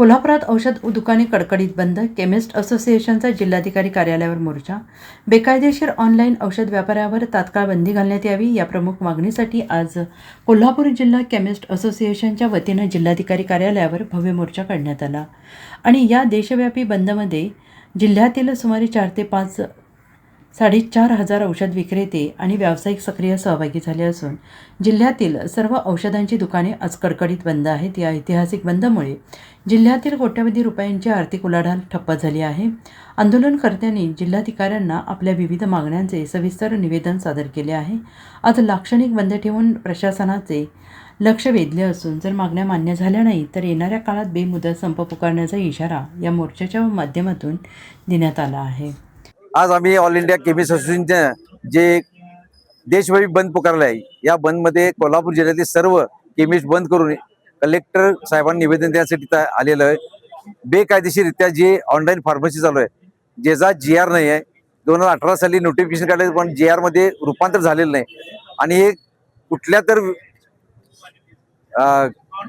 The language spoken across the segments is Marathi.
कोल्हापुरात औषध दुकाने कडकडीत बंद. केमिस्ट असोसिएशनचा जिल्हाधिकारी कार्यालयावर मोर्चा. बेकायदेशीर ऑनलाईन औषध व्यापारावर तात्काळ बंदी घालण्यात यावी या प्रमुख मागणीसाठी आज कोल्हापूर जिल्हा केमिस्ट असोसिएशनच्या वतीनं जिल्हाधिकारी कार्यालयावर भव्य मोर्चा काढण्यात आला. आणि या देशव्यापी बंदमध्ये जिल्ह्यातील सुमारे 4 ते 4,500 औषध विक्रेते आणि व्यावसायिक सक्रिय सहभागी झाले असून जिल्ह्यातील सर्व औषधांची दुकाने आज कडकडीत बंद आहेत. या ऐतिहासिक बंदमुळे जिल्ह्यातील कोट्यवधी रुपयांची आर्थिक उलाढाल ठप्प झाली आहे. आंदोलनकर्त्यांनी जिल्हाधिकाऱ्यांना आपल्या विविध मागण्यांचे सविस्तर निवेदन सादर केले आहे. आज लाक्षणिक बंद ठेवून प्रशासनाचे लक्ष वेधले असून जर मागण्या मान्य झाल्या नाही तर येणाऱ्या काळात बेमुदत संप पुकारण्याचा इशारा या मोर्चाच्या माध्यमातून देण्यात आला आहे. आज आम्ही ऑल इंडिया केमिस्ट असोसिएशनचे जे देशव्यापी बंद पुकारले आहे, या बंदमध्ये कोल्हापूर जिल्ह्यातील सर्व केमिस्ट बंद करून कलेक्टर साहेबांनी निवेदन देण्यासाठी आलेलं आहे. बेकायदेशीररित्या जे ऑनलाईन फार्मसी चालू आहे, ज्याचा GR नाही आहे, 2018 साली नोटिफिकेशन काढले पण GR मध्ये रूपांतर झालेलं नाही आणि हे कुठल्या तर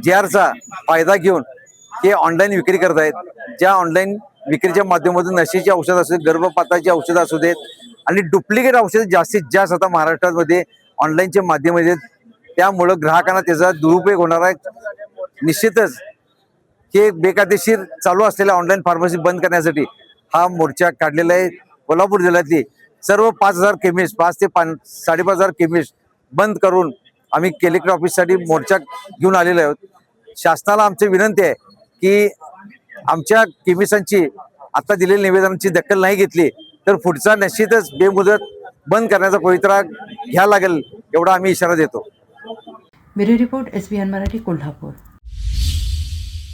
GRचा फायदा घेऊन हे ऑनलाईन विक्री करत आहेत. ज्या ऑनलाईन विक्रीच्या माध्यमातून नशेची औषध असू देत, गर्भपाताची औषधं असू देत आणि डुप्लिकेट औषधं जास्तीत जास्त आता महाराष्ट्रामध्ये ऑनलाईनच्या माध्यमात, त्यामुळं ग्राहकांना त्याचा दुरुपयोग होणार आहे. निश्चितच हे बेकायदेशीर चालू असलेल्या ऑनलाईन फार्मसी बंद करण्यासाठी हा मोर्चा काढलेला आहे. कोल्हापूर जिल्ह्यातली सर्व 5,000 केमिस्ट, 5 ते 5,500 केमिस्ट बंद करून आम्ही कलेक्टर ऑफिससाठी मोर्चा घेऊन आलेलो आहोत. शासनाला आमची विनंती आहे की आमच्या केमिस्टांची आता दिलेल्या निवेदनांची दखल नाही घेतली तर पुढचा निश्चितच बेमुदत बंद करण्याचा पवित्रा घ्यावा लागेल, एवढा आम्ही इशारा देतो. Bureau report SBN Marathi, Kolhapur.